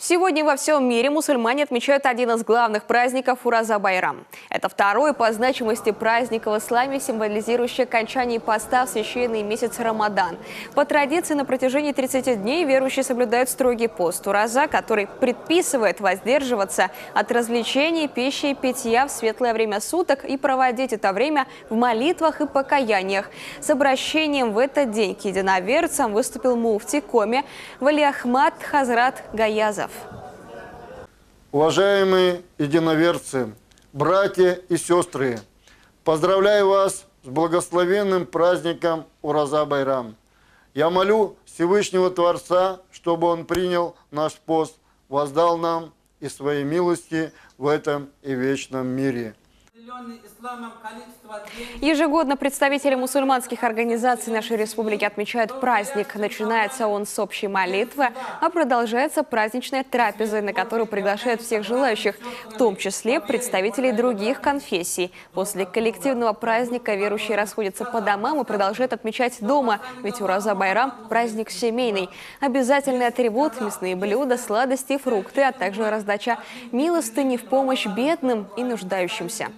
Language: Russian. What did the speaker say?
Сегодня во всем мире мусульмане отмечают один из главных праздников Ураза-Байрам. Это второй по значимости праздник в исламе, символизирующий окончание поста в священный месяц Рамадан. По традиции, на протяжении 30 дней верующие соблюдают строгий пост Ураза, который предписывает воздерживаться от развлечений, пищи и питья в светлое время суток и проводить это время в молитвах и покаяниях. С обращением в этот день к единоверцам выступил муфти Коми Валиахмад Хазрат Гаязов. Уважаемые единоверцы, братья и сестры, поздравляю вас с благословенным праздником Ураза-Байрам. Я молю Всевышнего Творца, чтобы Он принял наш пост, воздал нам и свои милости в этом и вечном мире. Ежегодно представители мусульманских организаций нашей республики отмечают праздник. Начинается он с общей молитвы, а продолжается праздничная трапеза, на которую приглашают всех желающих, в том числе представителей других конфессий. После коллективного праздника верующие расходятся по домам и продолжают отмечать дома, ведь Ураза-Байрам – праздник семейный. Обязательный атрибут – мясные блюда, сладости и фрукты, а также раздача милостыни в помощь бедным и нуждающимся.